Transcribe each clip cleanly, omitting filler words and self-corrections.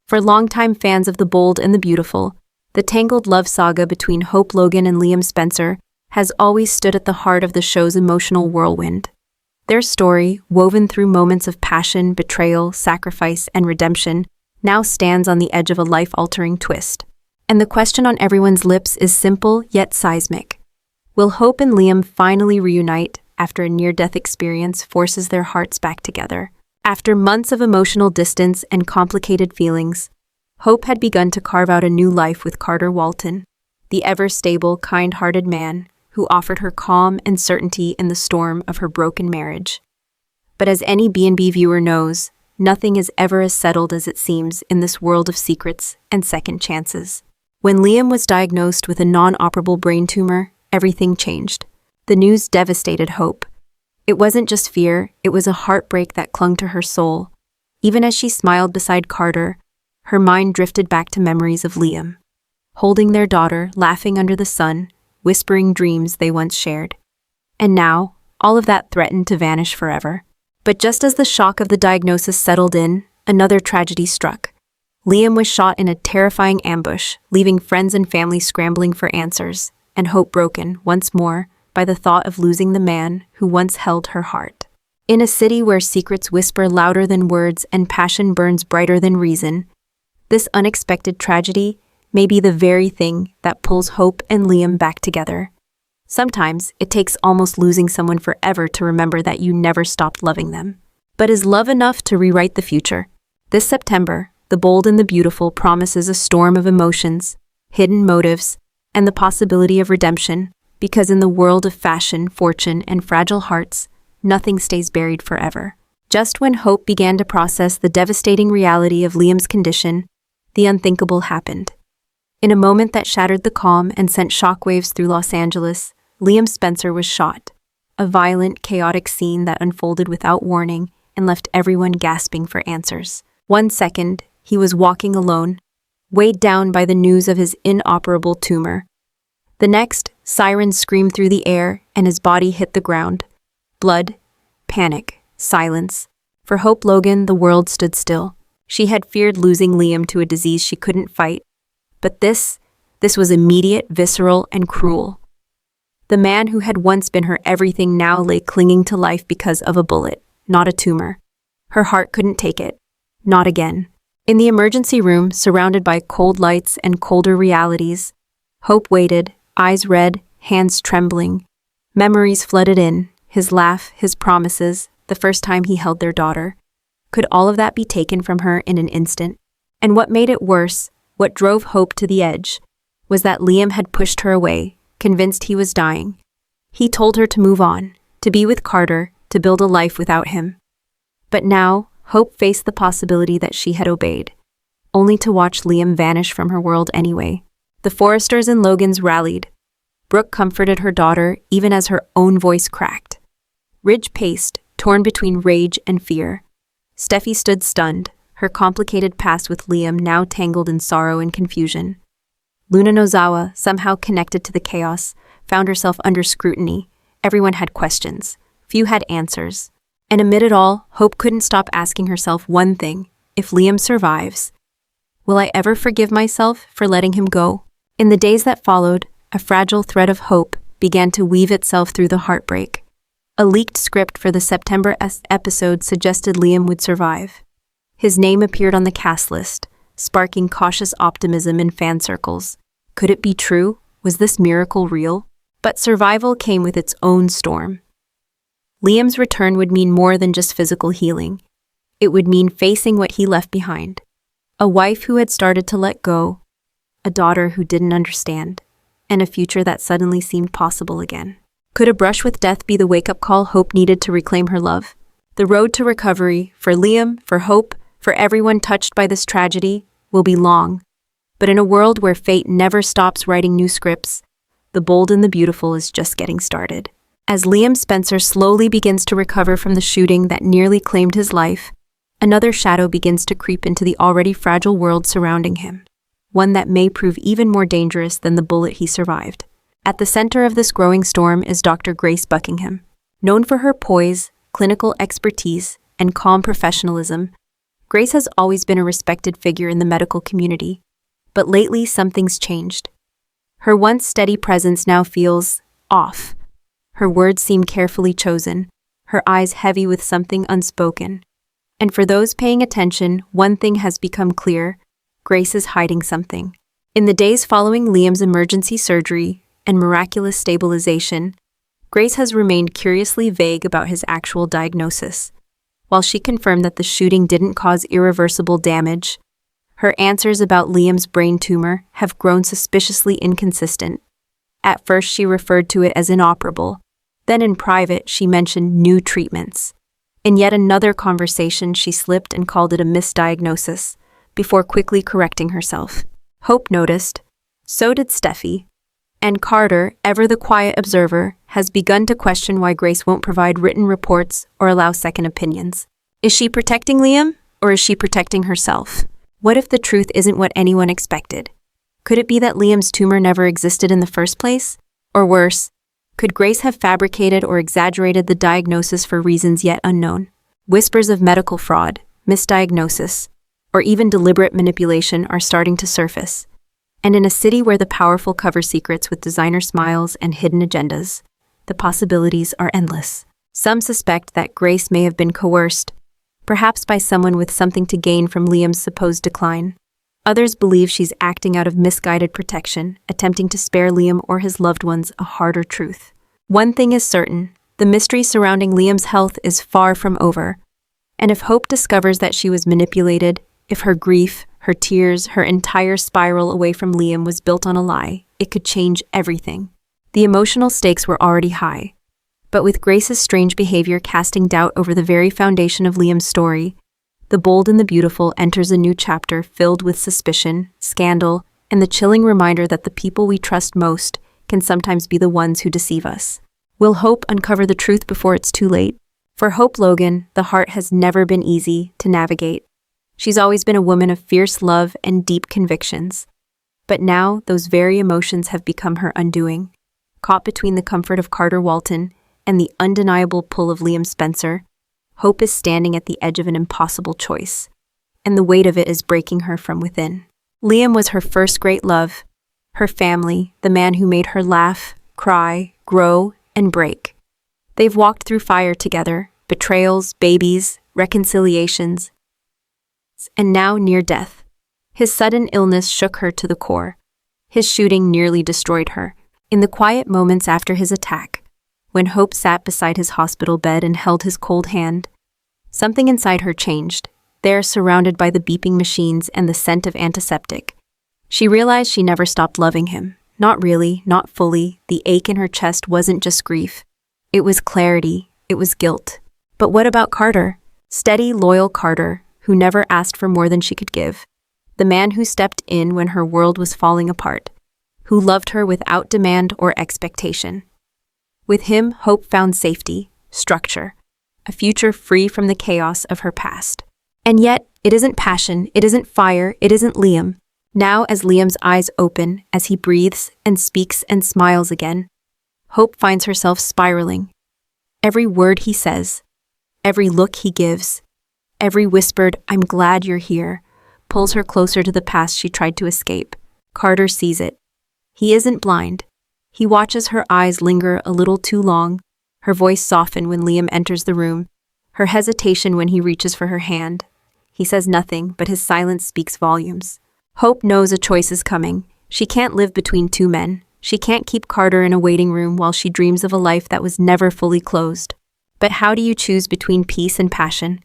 For longtime fans of The Bold and the Beautiful, the tangled love saga between Hope Logan and Liam Spencer has always stood at the heart of the show's emotional whirlwind. Their story, woven through moments of passion, betrayal, sacrifice, and redemption, now stands on the edge of a life-altering twist. And the question on everyone's lips is simple yet seismic. Will Hope and Liam finally reunite after a near-death experience forces their hearts back together? After months of emotional distance and complicated feelings, Hope had begun to carve out a new life with Carter Walton, the ever-stable, kind-hearted man who offered her calm and certainty in the storm of her broken marriage. But as any B&B viewer knows, nothing is ever as settled as it seems in this world of secrets and second chances. When Liam was diagnosed with a non-operable brain tumor, everything changed. The news devastated Hope. It wasn't just fear, it was a heartbreak that clung to her soul. Even as she smiled beside Carter, her mind drifted back to memories of Liam, holding their daughter, laughing under the sun, whispering dreams they once shared. And now, all of that threatened to vanish forever. But just as the shock of the diagnosis settled in, another tragedy struck. Liam was shot in a terrifying ambush, leaving friends and family scrambling for answers, and hope broken, once more, by the thought of losing the man who once held her heart. In a city where secrets whisper louder than words and passion burns brighter than reason, this unexpected tragedy may be the very thing that pulls Hope and Liam back together. Sometimes it takes almost losing someone forever to remember that you never stopped loving them. But is love enough to rewrite the future? This September, The Bold and the Beautiful promises a storm of emotions, hidden motives, and the possibility of redemption, because in the world of fashion, fortune, and fragile hearts, nothing stays buried forever. Just when Hope began to process the devastating reality of Liam's condition, the unthinkable happened. In a moment that shattered the calm and sent shockwaves through Los Angeles, Liam Spencer was shot. A violent, chaotic scene that unfolded without warning and left everyone gasping for answers. 1 second, he was walking alone, weighed down by the news of his inoperable tumor. The next, sirens screamed through the air and his body hit the ground. Blood, panic, silence. For Hope Logan, the world stood still. She had feared losing Liam to a disease she couldn't fight. But this was immediate, visceral, and cruel. The man who had once been her everything now lay clinging to life because of a bullet, not a tumor. Her heart couldn't take it. Not again. In the emergency room, surrounded by cold lights and colder realities, Hope waited, eyes red, hands trembling. Memories flooded in, his laugh, his promises, the first time he held their daughter. Could all of that be taken from her in an instant? And what made it worse, what drove Hope to the edge, was that Liam had pushed her away, convinced he was dying. He told her to move on, to be with Carter, to build a life without him. But now, Hope faced the possibility that she had obeyed, only to watch Liam vanish from her world anyway. The Forresters and Logans rallied. Brooke comforted her daughter even as her own voice cracked. Ridge paced, torn between rage and fear. Steffi stood stunned, her complicated past with Liam now tangled in sorrow and confusion. Luna Nozawa, somehow connected to the chaos, found herself under scrutiny. Everyone had questions. Few had answers. And amid it all, Hope couldn't stop asking herself one thing: if Liam survives, will I ever forgive myself for letting him go? In the days that followed, a fragile thread of hope began to weave itself through the heartbreak. A leaked script for the September episode suggested Liam would survive. His name appeared on the cast list, sparking cautious optimism in fan circles. Could it be true? Was this miracle real? But survival came with its own storm. Liam's return would mean more than just physical healing. It would mean facing what he left behind. A wife who had started to let go, a daughter who didn't understand, and a future that suddenly seemed possible again. Could a brush with death be the wake-up call Hope needed to reclaim her love? The road to recovery, for Liam, for Hope, for everyone touched by this tragedy, will be long. But in a world where fate never stops writing new scripts, The Bold and the Beautiful is just getting started. As Liam Spencer slowly begins to recover from the shooting that nearly claimed his life, another shadow begins to creep into the already fragile world surrounding him, one that may prove even more dangerous than the bullet he survived. At the center of this growing storm is Dr. Grace Buckingham. Known for her poise, clinical expertise, and calm professionalism, Grace has always been a respected figure in the medical community, but lately something's changed. Her once steady presence now feels off. Her words seem carefully chosen, her eyes heavy with something unspoken. And for those paying attention, one thing has become clear: Grace is hiding something. In the days following Liam's emergency surgery and miraculous stabilization, Grace has remained curiously vague about his actual diagnosis. While she confirmed that the shooting didn't cause irreversible damage, her answers about Liam's brain tumor have grown suspiciously inconsistent. At first, she referred to it as inoperable. Then in private, she mentioned new treatments. In yet another conversation, she slipped and called it a misdiagnosis, before quickly correcting herself. Hope noticed. So did Steffi. And Carter, ever the quiet observer, has begun to question why Grace won't provide written reports or allow second opinions. Is she protecting Liam, or is she protecting herself? What if the truth isn't what anyone expected? Could it be that Liam's tumor never existed in the first place? Or worse, could Grace have fabricated or exaggerated the diagnosis for reasons yet unknown? Whispers of medical fraud, misdiagnosis, or even deliberate manipulation are starting to surface. And in a city where the powerful cover secrets with designer smiles and hidden agendas, the possibilities are endless. Some suspect that Grace may have been coerced, perhaps by someone with something to gain from Liam's supposed decline. Others believe she's acting out of misguided protection, attempting to spare Liam or his loved ones a harder truth. One thing is certain: the mystery surrounding Liam's health is far from over. And if Hope discovers that she was manipulated, if her grief, her tears, her entire spiral away from Liam was built on a lie, it could change everything. The emotional stakes were already high. But with Grace's strange behavior casting doubt over the very foundation of Liam's story, The Bold and the Beautiful enters a new chapter filled with suspicion, scandal, and the chilling reminder that the people we trust most can sometimes be the ones who deceive us. Will Hope uncover the truth before it's too late? For Hope Logan, the heart has never been easy to navigate. She's always been a woman of fierce love and deep convictions. But now, those very emotions have become her undoing. Caught between the comfort of Carter Walton and the undeniable pull of Liam Spencer, Hope is standing at the edge of an impossible choice, and the weight of it is breaking her from within. Liam was her first great love, her family, the man who made her laugh, cry, grow, and break. They've walked through fire together, betrayals, babies, reconciliations, and now near death. His sudden illness shook her to the core. His shooting nearly destroyed her. In the quiet moments after his attack, when Hope sat beside his hospital bed and held his cold hand, something inside her changed. There, surrounded by the beeping machines and the scent of antiseptic, she realized she never stopped loving him. Not really, not fully. The ache in her chest wasn't just grief. It was clarity. It was guilt. But what about Carter? Steady, loyal Carter, who never asked for more than she could give. The man who stepped in when her world was falling apart, who loved her without demand or expectation. With him, Hope found safety, structure, a future free from the chaos of her past. And yet, it isn't passion, it isn't fire, it isn't Liam. Now, as Liam's eyes open, as he breathes and speaks and smiles again, Hope finds herself spiraling. Every word he says, every look he gives, every whispered, "I'm glad you're here," pulls her closer to the past she tried to escape. Carter sees it. He isn't blind. He watches her eyes linger a little too long, her voice soften when Liam enters the room, her hesitation when he reaches for her hand. He says nothing, but his silence speaks volumes. Hope knows a choice is coming. She can't live between two men. She can't keep Carter in a waiting room while she dreams of a life that was never fully closed. But how do you choose between peace and passion?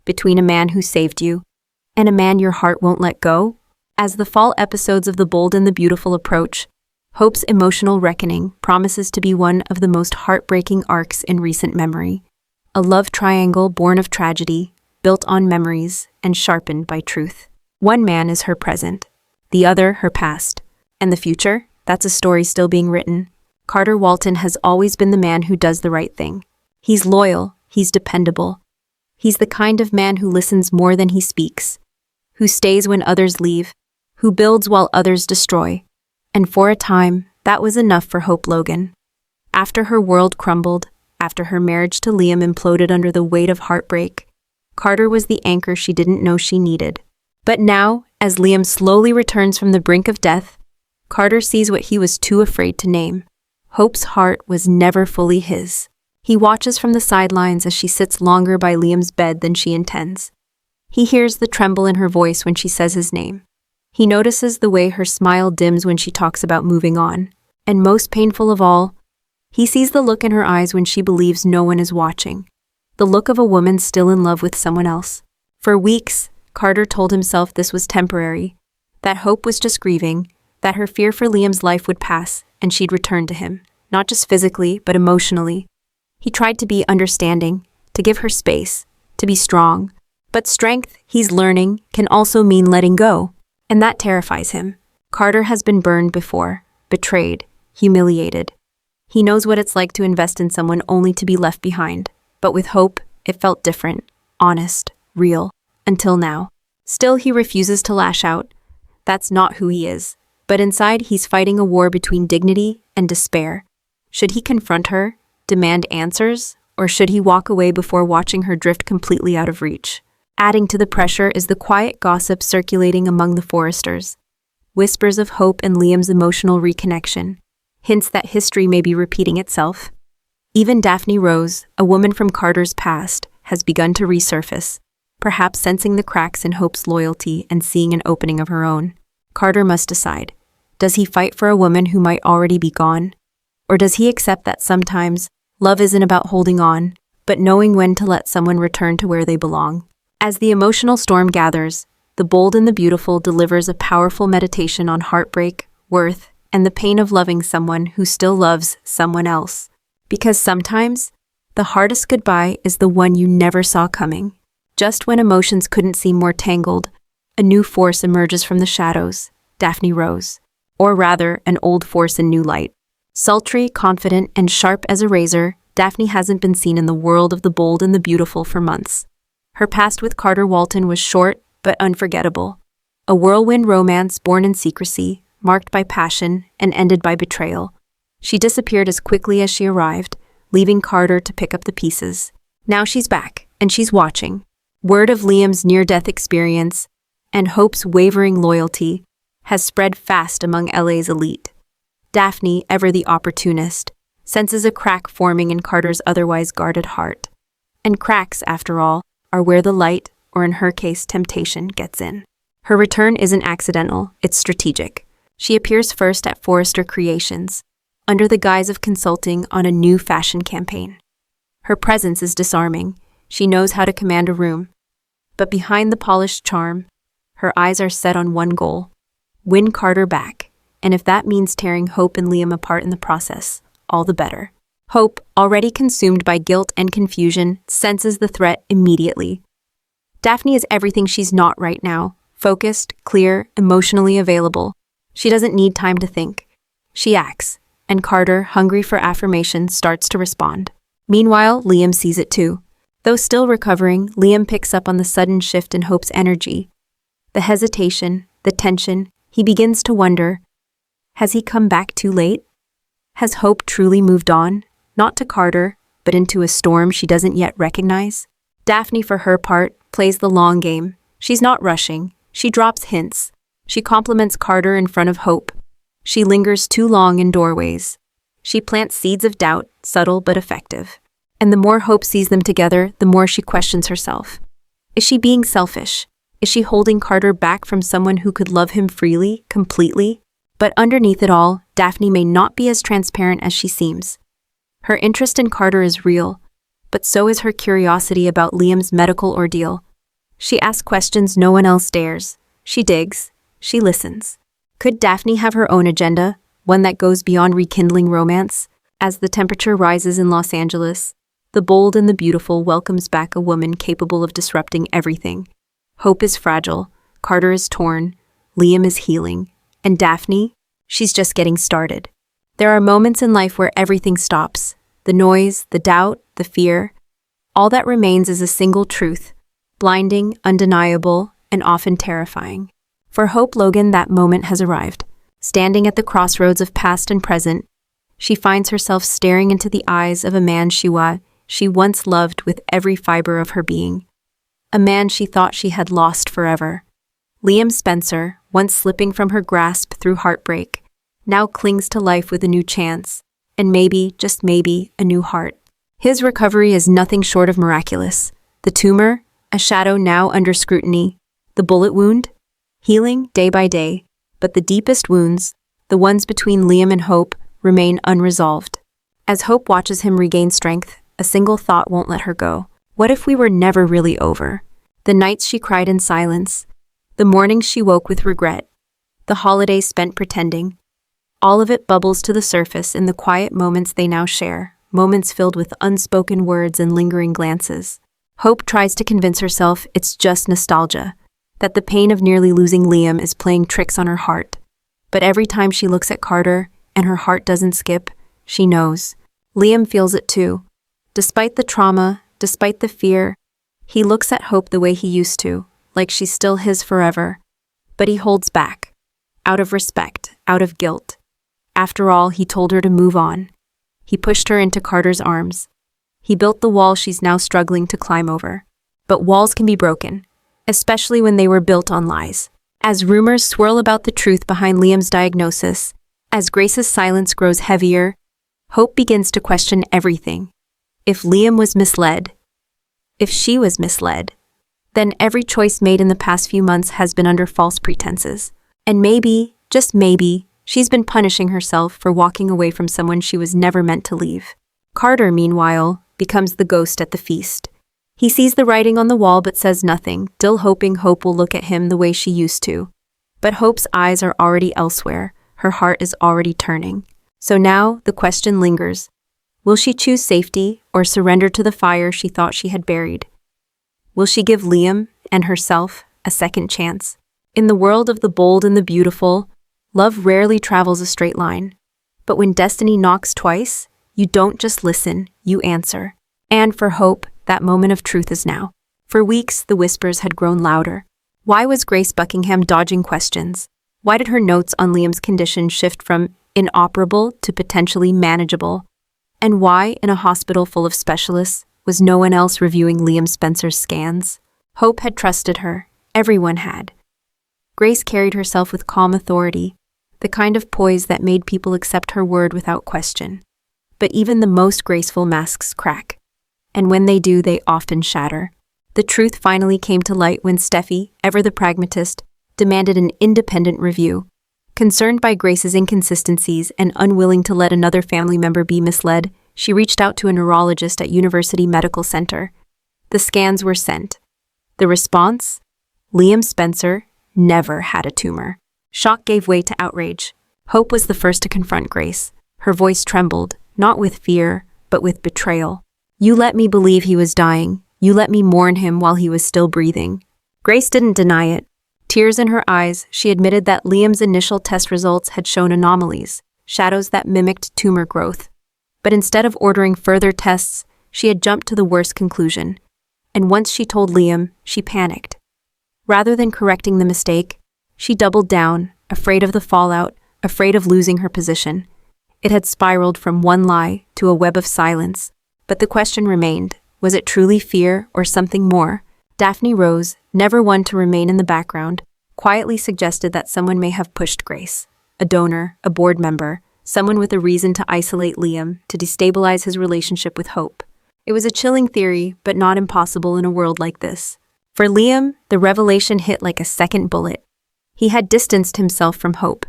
Between a man who saved you and a man your heart won't let go? As the fall episodes of The Bold and the Beautiful approach, Hope's emotional reckoning promises to be one of the most heartbreaking arcs in recent memory. A love triangle born of tragedy, built on memories, and sharpened by truth. One man is her present, the other her past. And the future? That's a story still being written. Carter Walton has always been the man who does the right thing. He's loyal, he's dependable. He's the kind of man who listens more than he speaks, who stays when others leave, who builds while others destroy. And for a time, that was enough for Hope Logan. After her world crumbled, after her marriage to Liam imploded under the weight of heartbreak, Carter was the anchor she didn't know she needed. But now, as Liam slowly returns from the brink of death, Carter sees what he was too afraid to name. Hope's heart was never fully his. He watches from the sidelines as she sits longer by Liam's bed than she intends. He hears the tremble in her voice when she says his name. He notices the way her smile dims when she talks about moving on. And most painful of all, he sees the look in her eyes when she believes no one is watching. The look of a woman still in love with someone else. For weeks, Carter told himself this was temporary, that Hope was just grieving, that her fear for Liam's life would pass and she'd return to him, not just physically, but emotionally. He tried to be understanding, to give her space, to be strong. But strength, he's learning, can also mean letting go, and that terrifies him. Carter has been burned before, betrayed, humiliated. He knows what it's like to invest in someone only to be left behind. But with Hope, it felt different, honest, real, until now. Still, he refuses to lash out. That's not who he is. But inside, he's fighting a war between dignity and despair. Should he confront her, demand answers, or should he walk away before watching her drift completely out of reach? Adding to the pressure is the quiet gossip circulating among the Forresters. Whispers of Hope and Liam's emotional reconnection. Hints that history may be repeating itself. Even Daphne Rose, a woman from Carter's past, has begun to resurface, perhaps sensing the cracks in Hope's loyalty and seeing an opening of her own. Carter must decide. Does he fight for a woman who might already be gone? Or does he accept that sometimes love isn't about holding on, but knowing when to let someone return to where they belong? As the emotional storm gathers, The Bold and the Beautiful delivers a powerful meditation on heartbreak, worth, and the pain of loving someone who still loves someone else. Because sometimes, the hardest goodbye is the one you never saw coming. Just when emotions couldn't seem more tangled, a new force emerges from the shadows, Daphne Rose. Or rather, an old force in new light. Sultry, confident, and sharp as a razor, Daphne hasn't been seen in the world of The Bold and the Beautiful for months. Her past with Carter Walton was short, but unforgettable. A whirlwind romance born in secrecy, marked by passion, and ended by betrayal. She disappeared as quickly as she arrived, leaving Carter to pick up the pieces. Now she's back, and she's watching. Word of Liam's near-death experience and Hope's wavering loyalty has spread fast among LA's elite. Daphne, ever the opportunist, senses a crack forming in Carter's otherwise guarded heart. And cracks, after all, are where the light, or in her case, temptation, gets in. Her return isn't accidental, it's strategic. She appears first at Forrester Creations, under the guise of consulting on a new fashion campaign. Her presence is disarming. She knows how to command a room. But behind the polished charm, her eyes are set on one goal: win Carter back. And if that means tearing Hope and Liam apart in the process, all the better. Hope, already consumed by guilt and confusion, senses the threat immediately. Daphne is everything she's not right now: focused, clear, emotionally available. She doesn't need time to think. She acts, and Carter, hungry for affirmation, starts to respond. Meanwhile, Liam sees it too. Though still recovering, Liam picks up on the sudden shift in Hope's energy. The hesitation, the tension. He begins to wonder, has he come back too late? Has Hope truly moved on, not to Carter, but into a storm she doesn't yet recognize? Daphne, for her part, plays the long game. She's not rushing. She drops hints. She compliments Carter in front of Hope. She lingers too long in doorways. She plants seeds of doubt, subtle but effective. And the more Hope sees them together, the more she questions herself. Is she being selfish? Is she holding Carter back from someone who could love him freely, completely? But underneath it all, Daphne may not be as transparent as she seems. Her interest in Carter is real, but so is her curiosity about Liam's medical ordeal. She asks questions no one else dares. She digs. She listens. Could Daphne have her own agenda, one that goes beyond rekindling romance? As the temperature rises in Los Angeles, The Bold and the Beautiful welcomes back a woman capable of disrupting everything. Hope is fragile, Carter is torn, Liam is healing, and Daphne, she's just getting started. There are moments in life where everything stops. The noise, the doubt, the fear. All that remains is a single truth, blinding, undeniable, and often terrifying. For Hope Logan, that moment has arrived. Standing at the crossroads of past and present, she finds herself staring into the eyes of a man she once loved with every fiber of her being. a man she thought she had lost forever. Liam Spencer, once slipping from her grasp through heartbreak, now clings to life with a new chance, and maybe, just maybe, a new heart. His recovery is nothing short of miraculous. The tumor, a shadow now under scrutiny. The bullet wound, healing day by day. But the deepest wounds, the ones between Liam and Hope, remain unresolved. As Hope watches him regain strength, a single thought won't let her go. What if we were never really over? The nights she cried in silence, the mornings she woke with regret, the holidays spent pretending. All of it bubbles to the surface in the quiet moments they now share, moments filled with unspoken words and lingering glances. Hope tries to convince herself it's just nostalgia, that the pain of nearly losing Liam is playing tricks on her heart. But every time she looks at Carter and her heart doesn't skip, she knows. Liam feels it too. Despite the trauma, despite the fear, he looks at Hope the way he used to, like she's still his forever. But he holds back, out of respect, out of guilt. After all, he told her to move on. He pushed her into Carter's arms. He built the wall she's now struggling to climb over. But walls can be broken, especially when they were built on lies. As rumors swirl about the truth behind Liam's diagnosis, as Grace's silence grows heavier, Hope begins to question everything. If Liam was misled, if she was misled, then every choice made in the past few months has been under false pretenses. And maybe, just maybe, she's been punishing herself for walking away from someone she was never meant to leave. Carter, meanwhile, becomes the ghost at the feast. He sees the writing on the wall but says nothing, still hoping Hope will look at him the way she used to. But Hope's eyes are already elsewhere. Her heart is already turning. So now the question lingers. Will she choose safety or surrender to the fire she thought she had buried? Will she give Liam and herself a second chance? In the world of the bold and the beautiful, love rarely travels a straight line. But when destiny knocks twice, you don't just listen, you answer. And for Hope, that moment of truth is now. For weeks, the whispers had grown louder. Why was Grace Buckingham dodging questions? Why did her notes on Liam's condition shift from inoperable to potentially manageable? And why, in a hospital full of specialists, was no one else reviewing Liam Spencer's scans? Hope had trusted her. Everyone had. Grace carried herself with calm authority, the kind of poise that made people accept her word without question. But even the most graceful masks crack. And when they do, they often shatter. The truth finally came to light when Steffi, ever the pragmatist, demanded an independent review. Concerned by Grace's inconsistencies and unwilling to let another family member be misled, she reached out to a neurologist at University Medical Center. The scans were sent. The response? Liam Spencer never had a tumor. Shock gave way to outrage. Hope was the first to confront Grace. Her voice trembled, not with fear, but with betrayal. You let me believe he was dying. You let me mourn him while he was still breathing. Grace didn't deny it. Tears in her eyes, she admitted that Liam's initial test results had shown anomalies, shadows that mimicked tumor growth. But instead of ordering further tests, she had jumped to the worst conclusion. And once she told Liam, she panicked. Rather than correcting the mistake, she doubled down, afraid of the fallout, afraid of losing her position. It had spiraled from one lie to a web of silence. But the question remained, was it truly fear or something more? Daphne Rose, never one to remain in the background, quietly suggested that someone may have pushed Grace. A donor, a board member, someone with a reason to isolate Liam, to destabilize his relationship with Hope. It was a chilling theory, but not impossible in a world like this. For Liam, the revelation hit like a second bullet. He had distanced himself from Hope.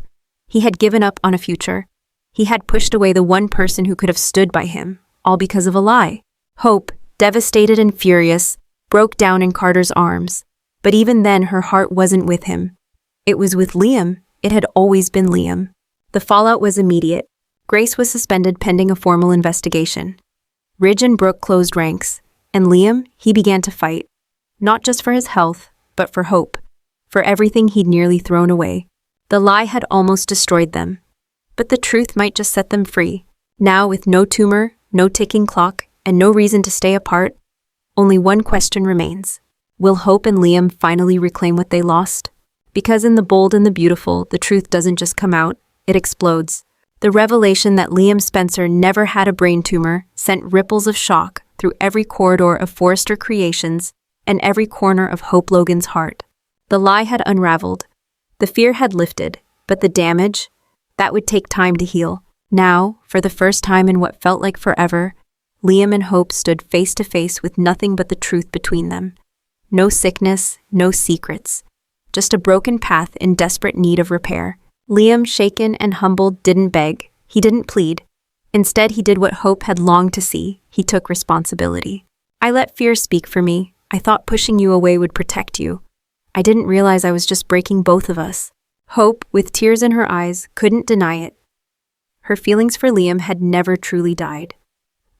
He had given up on a future. He had pushed away the one person who could have stood by him, all because of a lie. Hope, devastated and furious, broke down in Carter's arms. But even then, her heart wasn't with him. It was with Liam. It had always been Liam. The fallout was immediate. Grace was suspended pending a formal investigation. Ridge and Brooke closed ranks, and Liam, he began to fight. Not just for his health, but for Hope. For everything he'd nearly thrown away. The lie had almost destroyed them. But the truth might just set them free. Now, with no tumor, no ticking clock, and no reason to stay apart, only one question remains. Will Hope and Liam finally reclaim what they lost? Because in the bold and the beautiful, the truth doesn't just come out, it explodes. The revelation that Liam Spencer never had a brain tumor sent ripples of shock through every corridor of Forrester Creations, and every corner of Hope Logan's heart. The lie had unraveled. The fear had lifted, but the damage? That would take time to heal. Now, for the first time in what felt like forever, Liam and Hope stood face to face with nothing but the truth between them. No sickness, no secrets. Just a broken path in desperate need of repair. Liam, shaken and humbled, didn't beg. He didn't plead. Instead, he did what Hope had longed to see. He took responsibility. I let fear speak for me. I thought pushing you away would protect you. I didn't realize I was just breaking both of us. Hope, with tears in her eyes, couldn't deny it. Her feelings for Liam had never truly died.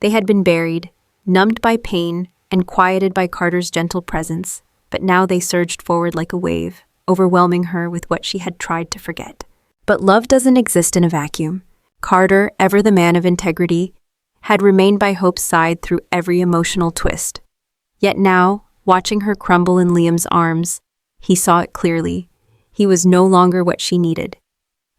They had been buried, numbed by pain, and quieted by Carter's gentle presence, but now they surged forward like a wave, overwhelming her with what she had tried to forget. But love doesn't exist in a vacuum. Carter, ever the man of integrity, had remained by Hope's side through every emotional twist. Yet now, watching her crumble in Liam's arms, he saw it clearly. He was no longer what she needed.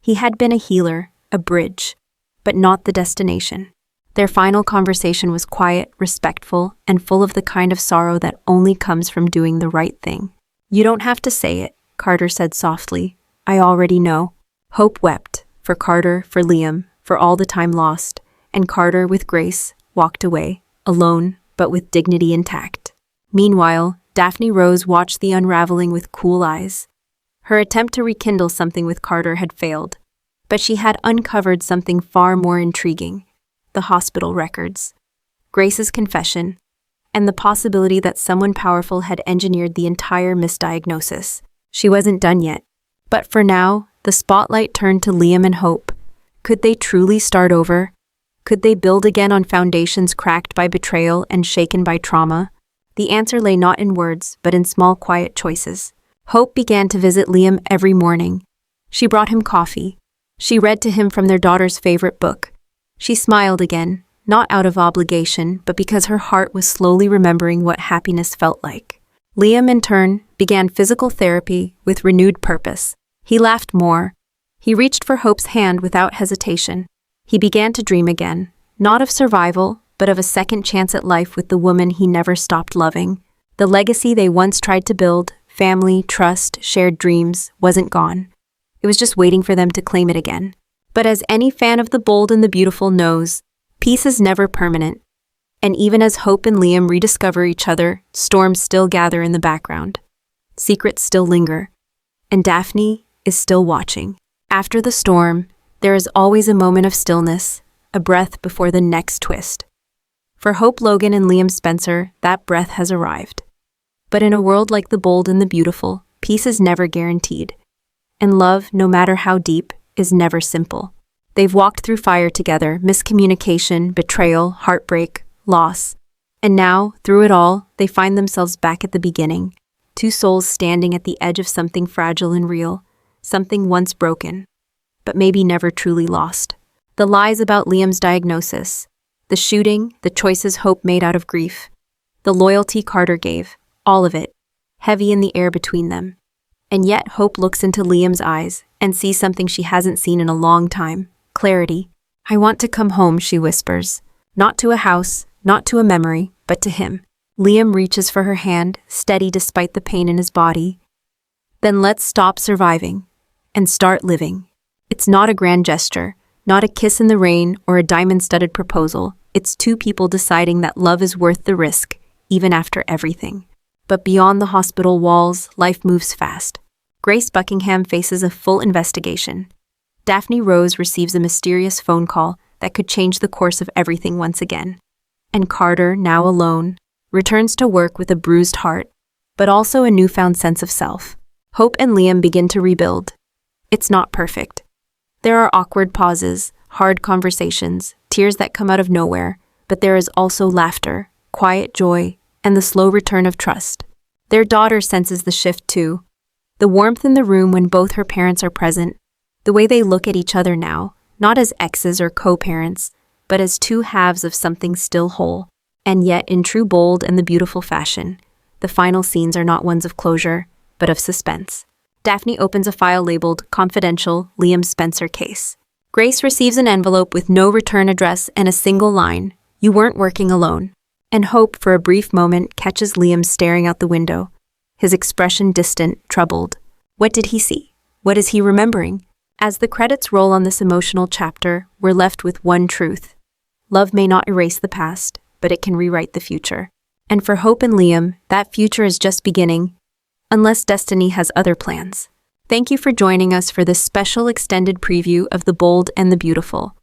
He had been a healer, a bridge, but not the destination. Their final conversation was quiet, respectful, and full of the kind of sorrow that only comes from doing the right thing. You don't have to say it, Carter said softly. I already know. Hope wept, for Carter, for Liam, for all the time lost, and Carter, with grace, walked away, alone, but with dignity intact. Meanwhile, Daphne Rose watched the unraveling with cool eyes. Her attempt to rekindle something with Carter had failed, but she had uncovered something far more intriguing: the hospital records, Grace's confession, and the possibility that someone powerful had engineered the entire misdiagnosis. She wasn't done yet. But for now, the spotlight turned to Liam and Hope. Could they truly start over? Could they build again on foundations cracked by betrayal and shaken by trauma? The answer lay not in words, but in small, quiet choices. Hope began to visit Liam every morning. She brought him coffee. She read to him from their daughter's favorite book. She smiled again, not out of obligation, but because her heart was slowly remembering what happiness felt like. Liam, in turn, began physical therapy with renewed purpose. He laughed more. He reached for Hope's hand without hesitation. He began to dream again, not of survival, but of a second chance at life with the woman he never stopped loving. The legacy they once tried to build, family, trust, shared dreams, wasn't gone. It was just waiting for them to claim it again. But as any fan of the bold and the beautiful knows, peace is never permanent. And even as Hope and Liam rediscover each other, storms still gather in the background. Secrets still linger. And Daphne is still watching. After the storm, there is always a moment of stillness, a breath before the next twist. For Hope Logan and Liam Spencer, that breath has arrived. But in a world like the bold and the beautiful, peace is never guaranteed. And love, no matter how deep, is never simple. They've walked through fire together, miscommunication, betrayal, heartbreak, loss. And now, through it all, they find themselves back at the beginning. Two souls standing at the edge of something fragile and real, something once broken, but maybe never truly lost. The lies about Liam's diagnosis, the shooting, the choices Hope made out of grief, the loyalty Carter gave, all of it, heavy in the air between them. And yet Hope looks into Liam's eyes and sees something she hasn't seen in a long time: clarity. I want to come home, she whispers. Not to a house, not to a memory, but to him. Liam reaches for her hand, steady despite the pain in his body. Then let's stop surviving and start living. It's not a grand gesture, not a kiss in the rain or a diamond-studded proposal. It's two people deciding that love is worth the risk, even after everything. But beyond the hospital walls, life moves fast. Grace Buckingham faces a full investigation. Daphne Rose receives a mysterious phone call that could change the course of everything once again. And Carter, now alone, returns to work with a bruised heart, but also a newfound sense of self. Hope and Liam begin to rebuild. It's not perfect. There are awkward pauses, hard conversations, tears that come out of nowhere, but there is also laughter, quiet joy, and the slow return of trust. Their daughter senses the shift too. The warmth in the room when both her parents are present, the way they look at each other now, not as exes or co-parents, but as two halves of something still whole. And yet, in true bold and the beautiful fashion, the final scenes are not ones of closure, but of suspense. Daphne opens a file labeled Confidential Liam Spencer Case. Grace receives an envelope with no return address and a single line: "You weren't working alone." And Hope, for a brief moment, catches Liam staring out the window, his expression distant, troubled. What did he see? What is he remembering? As the credits roll on this emotional chapter, we're left with one truth. Love may not erase the past, but it can rewrite the future. And for Hope and Liam, that future is just beginning, unless destiny has other plans. Thank you for joining us for this special extended preview of The Bold and the Beautiful.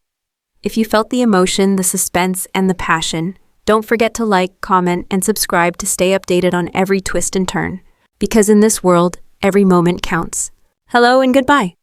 If you felt the emotion, the suspense, and the passion, don't forget to like, comment, and subscribe to stay updated on every twist and turn. Because in this world, every moment counts. Hello and goodbye.